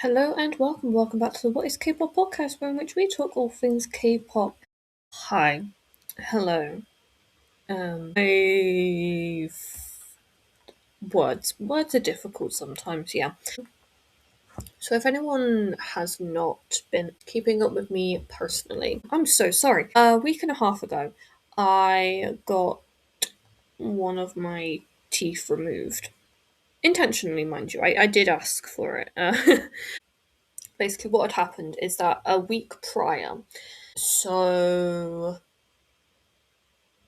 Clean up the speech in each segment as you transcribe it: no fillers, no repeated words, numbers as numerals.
Hello and welcome back to the What is K-pop podcast, where in which we talk all things K-pop. Hi, hello. I words are difficult sometimes. Yeah. So if anyone has not been keeping up with me personally, I'm so sorry. A week and a half ago, I got one of my teeth removed. Intentionally, mind you. I did ask for it. Basically, what had happened is that a week prior, so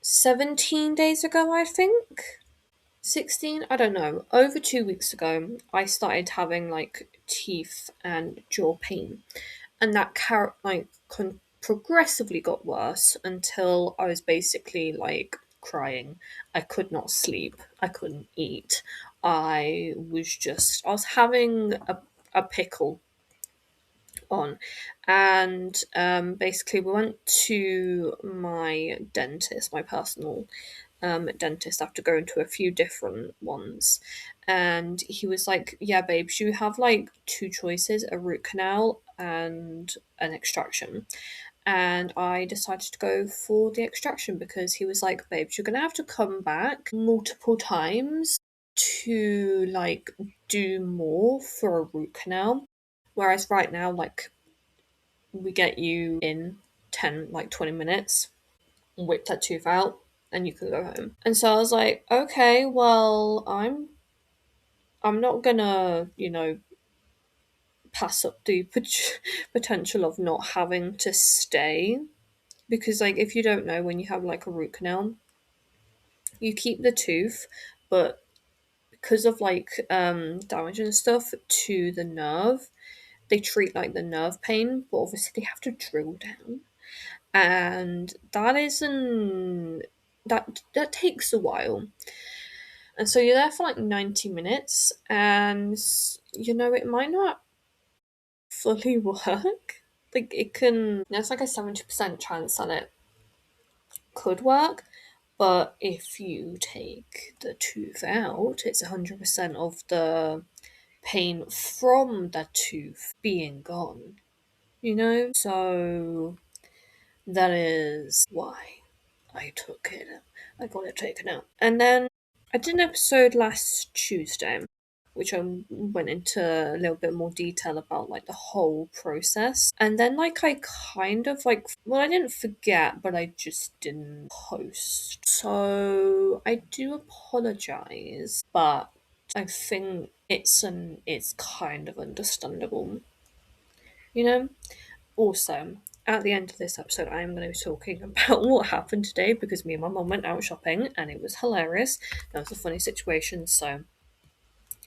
17 days ago, I think. 16? I don't know. Over 2 weeks ago, I started having like teeth and jaw pain. And that progressively got worse until I was basically like crying. I could not sleep. I couldn't eat. I was having a pickle on. And basically, we went to my dentist, my personal dentist, after going to a few different ones. And he was like, "Yeah, babes, you have like two choices, a root canal and an extraction." And I decided to go for the extraction because he was like, "Babes, you're gonna have to come back multiple times to like do more for a root canal. Whereas right now, like, we get you in 10, like 20 minutes, whip that tooth out, and you can go home." And so I was like, okay, well, I'm not gonna, pass up the potential of not having to stay. Because, like, if you don't know, when you have like a root canal, you keep the tooth, but because of like damage and stuff to the nerve, they treat like the nerve pain, but obviously they have to drill down. And that takes a while. And so you're there for like 90 minutes, and it might not fully work. Like, there's like a 70% chance that it could work, but if you take the tooth out, it's 100% of the pain from the tooth being gone, So that is why I took it. I got it taken out. And then I did an episode last Tuesday, which I went into a little bit more detail about like the whole process. And then like I kind of like, well, I didn't forget, but I just didn't post. So I do apologize, but I think it's kind of understandable, you know? Also, at the end of this episode, I am going to be talking about what happened today because me and my mum went out shopping and it was hilarious. That was a funny situation. So,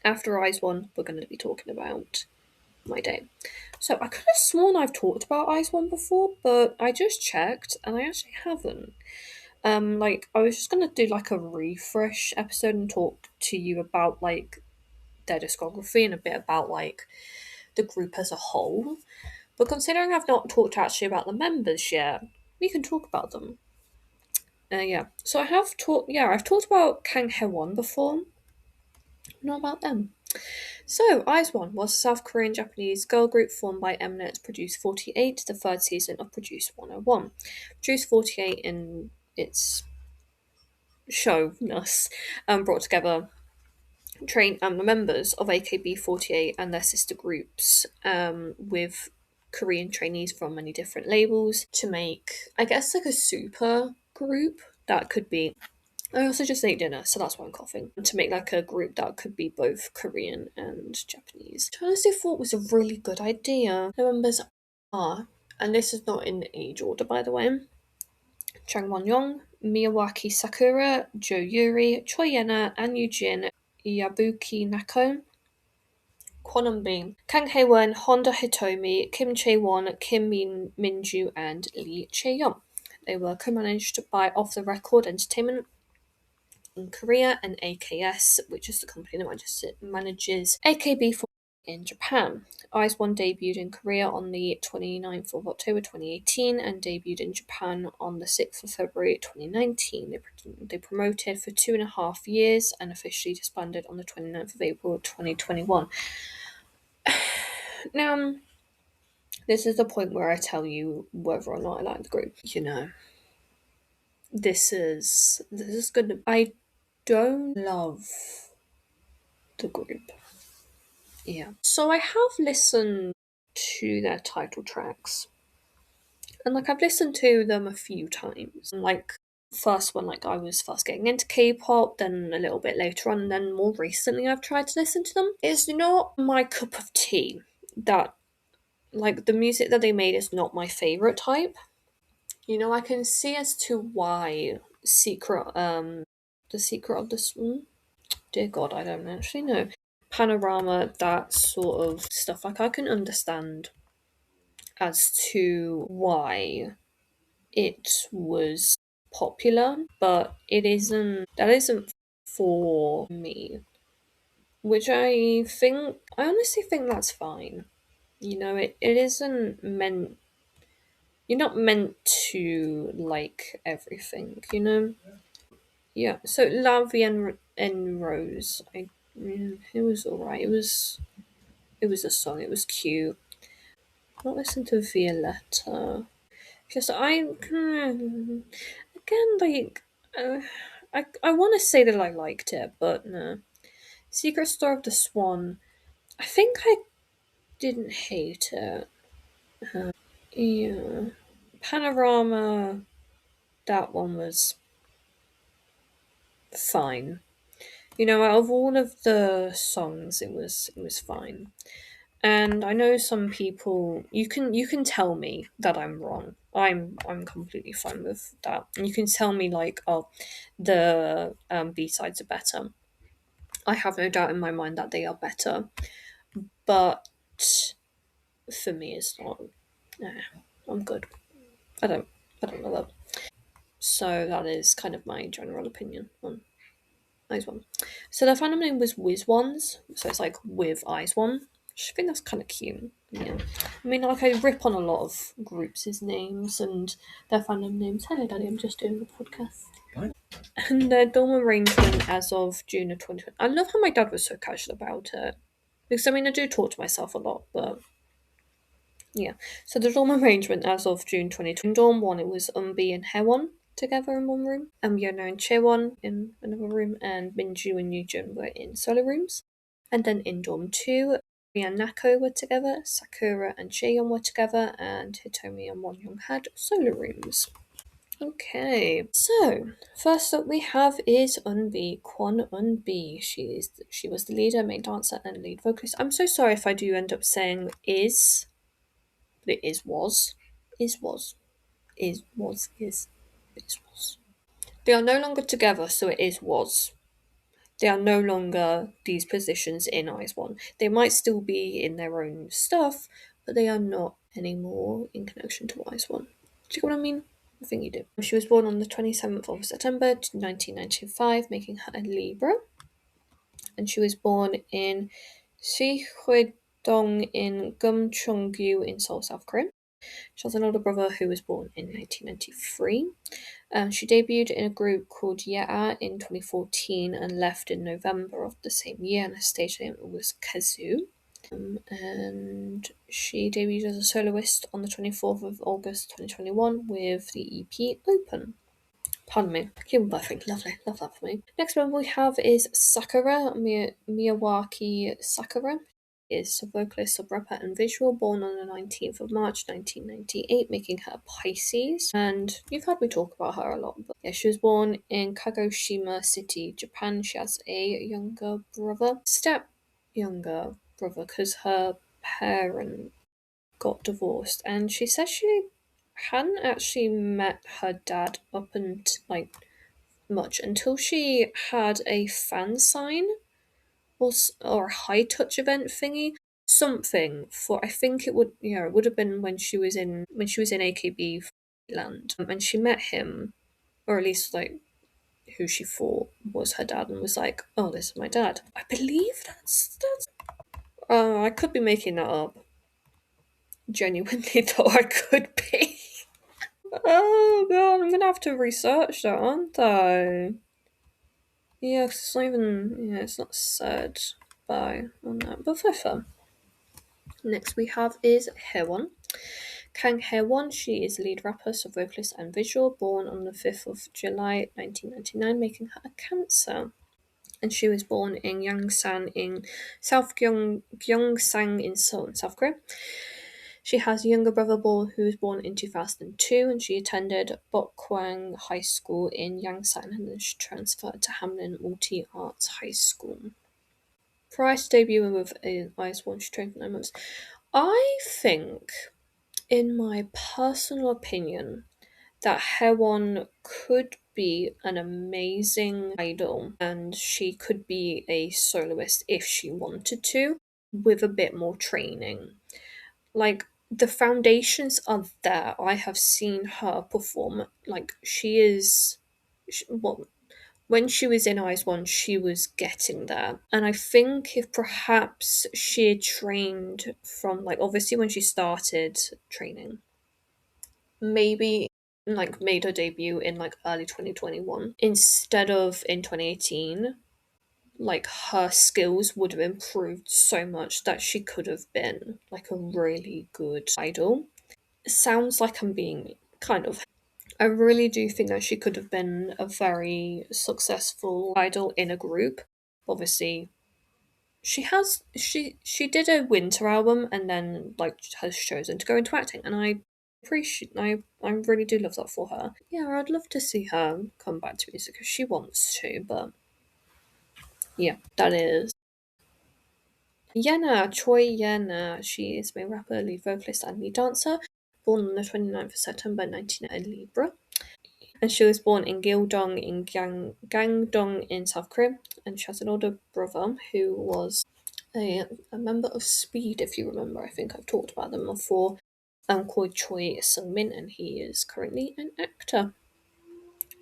after Eyes One, we're going to be talking about my day. So, I could have sworn I've talked about Eyes One before, but I just checked and I actually haven't. Like, I was just going to do like a refresh episode and talk to you about like their discography and a bit about like the group as a whole. But considering I've not talked actually about the members yet, we can talk about them. Yeah. So I have talked. Yeah, I've talked about Kang Hye-won before. Not about them. So Eyes One was a South Korean Japanese girl group formed by Mnet Produce 48, the third season of Produce 101. Produce 48 in its showness brought together the members of AKB48 and their sister groups with Korean trainees from many different labels to make, I guess, like a super group that could be. I also just ate dinner, so that's why I'm coughing. To make like a group that could be both Korean and Japanese. Which I honestly thought was a really good idea. The members are, and this is not in age order by the way, Chang Won-young, Miyawaki Sakura, Jo Yuri, Choi Yena, An Yoo-jin, Yabuki Nako, Kwon Eun-bin, Kang Hae-won, Honda Hitomi, Kim Chae-won, Kim Min-ju, and Lee Chae-young. They were co-managed by Off the Record Entertainment in Korea and AKS, which is the company that manages AKB48 in Japan. Eyes One debuted in Korea on the 29th of October 2018 and debuted in Japan on the 6th of February 2019. They promoted for 2.5 years and officially disbanded on the 29th of April 2021. Now, this is the point where I tell you whether or not I like the group. This is good. I don't love the group. Yeah. So I have listened to their title tracks. And like I've listened to them a few times. Like first when like I was first getting into K-pop, then a little bit later on, and then more recently I've tried to listen to them. It's not my cup of tea. That like the music that they made is not my favourite type. I can see as to why the secret of this dear God, I don't actually know. Panorama, that sort of stuff. Like I can understand as to why it was popular, but that isn't for me. Which I honestly think that's fine. It isn't meant, you're not meant to like everything, Yeah, so La Vie en Rose, it was alright. It was a song, it was cute. I've not listened to Violetta. Because again, like, I want to say that I liked it, but no. Secret Story of the Swan, I think I didn't hate it. Yeah. Panorama, that one was fine. Out of all of the songs, it was fine. And I know some people, you can tell me that I'm wrong. I'm completely fine with that. And you can tell me like, oh, the B sides are better. I have no doubt in my mind that they are better, but for me, it's not. Nah, I'm good. I don't. I don't know that. So that is kind of my general opinion on Eyes One. So their fandom name was Wiz Ones, so it's like with Eyes One. I think that's kind of cute. Yeah. I mean, like I rip on a lot of groups' names and their fandom names. Hello, Daddy. I'm just doing a podcast. And their dorm arrangement as of June of 2020. I love how my dad was so casual about it. Because, I mean, I do talk to myself a lot, but yeah. So the dorm arrangement as of June 2020. In dorm 1, it was Umbi and Hewon together in one room. Yeona and Chewon in another room. And Minju and Yujin were in solo rooms. And then in dorm 2, Ri and Nako were together. Sakura and Chaeyoung were together. And Hitomi and Wonyoung had solo rooms. Okay, so first up we have is Eunbi, Kwon Eunbi. She was the leader, main dancer, and lead vocalist. I'm so sorry if I do end up saying is, but it was. They are no longer together, so it is was. They are no longer these positions in Eyes One. They might still be in their own stuff, but they are not anymore in connection to Eyes One. Do you get what I mean? I think you do. She was born on the 27th of September 1995, making her a Libra. And she was born in Sihuedong in Gumcheonggu in Seoul, South Korea. She has an older brother who was born in 1993. She debuted in a group called Yeah in 2014 and left in November of the same year, and her stage name was Kazoo. And she debuted as a soloist on the 24th of August 2021 with the EP Open. Pardon me. Human birthing. Lovely. Love that for me. Next one we have is Sakura, Miyawaki Sakura. Is a vocalist, sub-rapper, and visual, born on the 19th of March 1998, making her a Pisces. And you've heard me talk about her a lot, but yeah, she was born in Kagoshima City, Japan. She has a younger brother, younger brother, because her parent got divorced, and she said she hadn't actually met her dad up and like much until she had a fan sign or a high touch event thingy, something for, I think it would have been when she was in AKB land, and she met him, or at least like who she thought was her dad, and was like, oh, this is my dad. I believe that's I could be making that up. Genuinely though, I could be. Oh god, I'm gonna have to research that, aren't I? Yeah, 'cause it's not even. Yeah, it's not said by on that, but for fun. Next we have is Haewon. Kang Haewon, she is lead rapper, so vocalist and visual, born on the 5th of July 1999, making her a Cancer. And she was born in Yangsan in Gyeongsang in Seoul, in South Korea. She has a younger brother, Bol, who was born in 2002, and she attended Bokwang High School in Yangsan, and then she transferred to Hamlin Multi Arts High School. Prior to debuting with Ice One, she trained for 9 months. I think, in my personal opinion, that Hewon could be an amazing idol and she could be a soloist if she wanted to, with a bit more training. Like, the foundations are there. I have seen her perform. Like, she is. Well, when she was in Eyes One, she was getting there. And I think if perhaps she had trained from, like, obviously when she started training, maybe like made her debut in like early 2021 instead of in 2018, like her skills would have improved so much that she could have been like a really good idol. It sounds like I'm being kind of, I really do think that she could have been a very successful idol in a group. Obviously, she did a winter album and then like has chosen to go into acting, and I appreciate I really do love that for her. Yeah, I'd love to see her come back to music if she wants to, but yeah, that is Yena Choi Yena. She is a rapper, lead vocalist, and lead dancer. Born on the 29th of September 1990 Libra. And she was born in Gildong in Gangdong in South Korea. And she has an older brother who was a member of Speed, if you remember. I think I've talked about them before. Called Choi Sung-min, and he is currently an actor.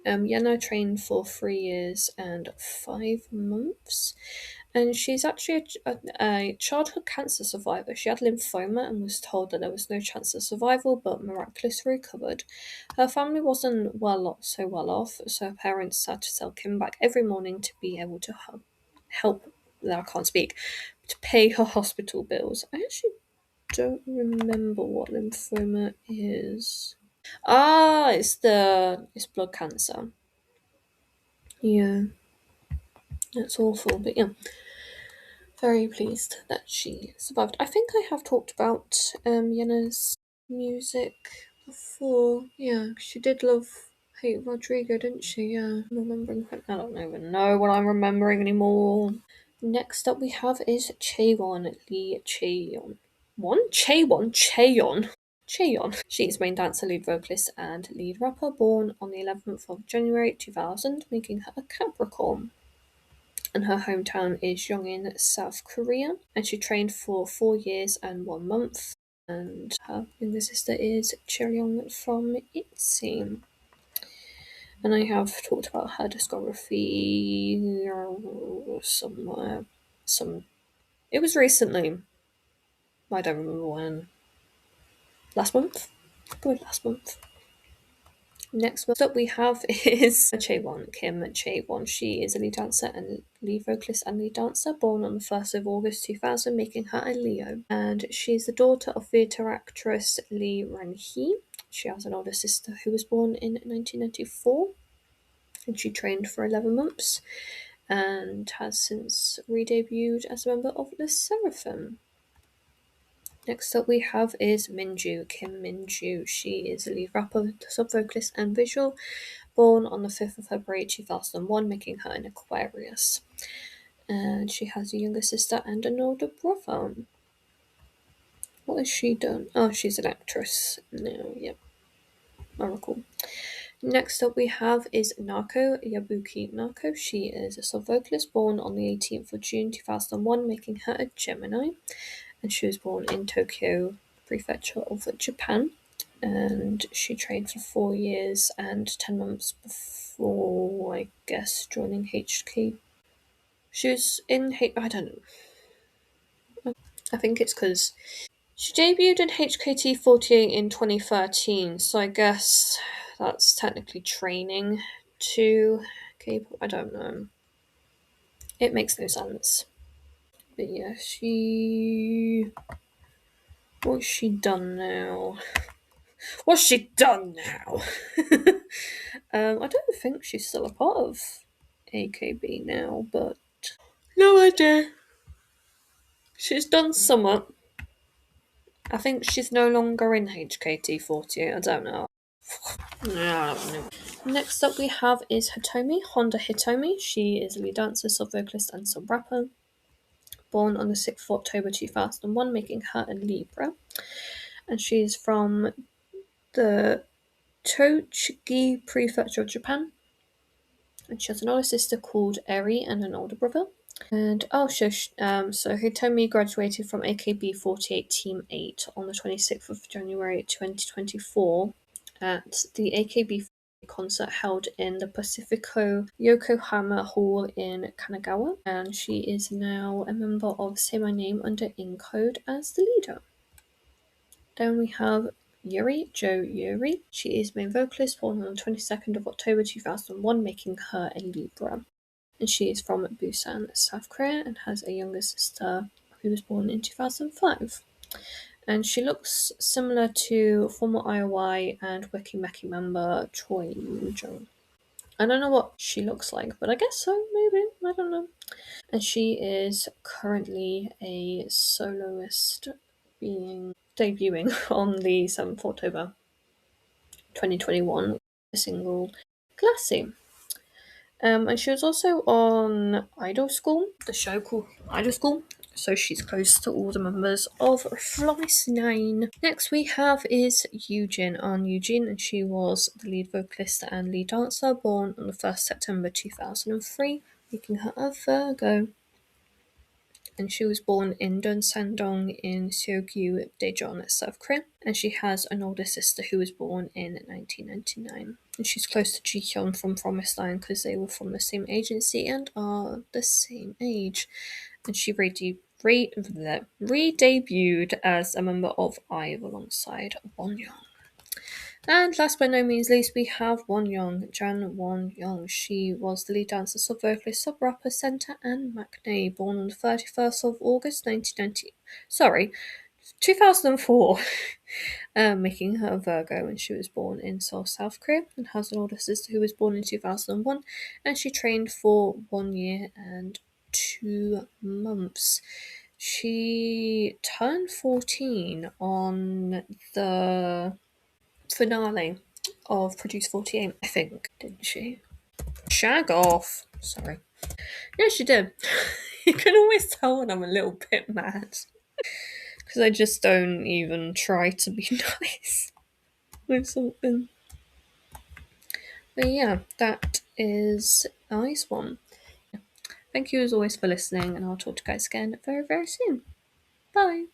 Yana trained for 3 years and 5 months, and she's actually a childhood cancer survivor. She had lymphoma and was told that there was no chance of survival, but miraculously recovered. Her family wasn't so well off, so her parents had to sell kimbap every morning to be able to help. I can't speak, to pay her hospital bills. I actually don't remember what lymphoma is. Ah, it's blood cancer. Yeah, it's awful, but yeah, very pleased that she survived. I think I have talked about Yena's music before. Yeah, she did love Hate Rodrigo, didn't she? Yeah, I'm remembering. I don't even know what I'm remembering anymore. Next up, we have is Chaewon Lee Chaeyeon. Chaeyeon. Chaeyeon. She is main dancer, lead vocalist, and lead rapper, born on the 11th of January 2000, making her a Capricorn. And her hometown is Yongin, South Korea. And she trained for 4 years and 1 month. And her younger sister is Cheryong from ITZY. And I have talked about her discography somewhere. It was recently. I don't remember when. Last month? Good, last month. Next up we have is Chaewon, Kim Chaewon. She is a lead dancer and lead vocalist and lead dancer, born on the 1st of August 2000, making her a Leo. And she's the daughter of theatre actress Lee Ran-hee. She has an older sister who was born in 1994, and she trained for 11 months and has since re-debuted as a member of the Seraphim. Next up we have is Minju, Kim Minju. She is a lead rapper, sub-vocalist and visual, born on the 5th of February 2001, making her an Aquarius. And she has a younger sister and an older brother. What has she done? Oh, she's an actress. No, yep. I recall. Next up we have is Nako, Yabuki Nako. She is a sub-vocalist, born on the 18th of June 2001, making her a Gemini. And she was born in Tokyo Prefecture of Japan. And she trained for 4 years and 10 months before, I guess, joining HK. She was in I don't know. I think it's because she debuted in HKT48 in 2013, so I guess that's technically training to K-pop. I don't know. It makes no sense. But yeah, she What's she done now? What's she done now? I don't think she's still a part of AKB now, but no idea. She's done somewhat. I think she's no longer in HKT48. I don't know. No, I don't know. Next up we have is Hitomi, Honda Hitomi. She is a lead dancer, sub vocalist, and sub rapper. Born on the 6th of October 2001, making her a Libra. And she is from the Tochigi Prefecture of Japan. And she has an older sister called Eri and an older brother. And so Hitomi graduated from AKB48 Team 8 on the 26th of January 2024 at the AKB concert held in the Pacifico Yokohama Hall in Kanagawa. And she is now a member of Say My Name under Incode as the leader. Then we have Yuri, Jo Yuri. She is main vocalist, born on the 22nd of October 2001, making her a Libra. And she is from Busan, South Korea, and has a younger sister who was born in 2005. And she looks similar to former IOI and Weki Meki member Choi Woo-jung. I don't know what she looks like, but I guess so, maybe. I don't know. And she is currently a soloist debuting on the 7th of October 2021, the single Glassy. And she was also on Idol School, the show called Idol School, so she's close to all the members of Flice 9. Next we have is Eugene, and she was the lead vocalist and lead dancer, born on the 1st September 2003, making her a Virgo. And she was born in Donsandong in Seogyu, Daejeon, South Korea. And she has an older sister who was born in 1999. And she's close to Jihyun from Promised Land because they were from the same agency and are the same age. And she re-debuted as a member of IVE alongside Wonyoung. And last but no means least, we have Wonyoung, Jan Wonyoung. She was the lead dancer, sub-vocalist, sub-rapper, centre, and maknae, born on the 31st of August 2004, making her a Virgo, and she was born in Seoul, South Korea, and has an older sister who was born in 2001, and she trained for 1 year and 2 months. She turned 14 on the finale of Produce 48, I think, didn't she? Shag off. Sorry. Yeah, she did. You can always tell when I'm a little bit mad. Because I just don't even try to be nice with something. But yeah, that is a nice one. Thank you as always for listening, and I'll talk to you guys again very, very soon. Bye.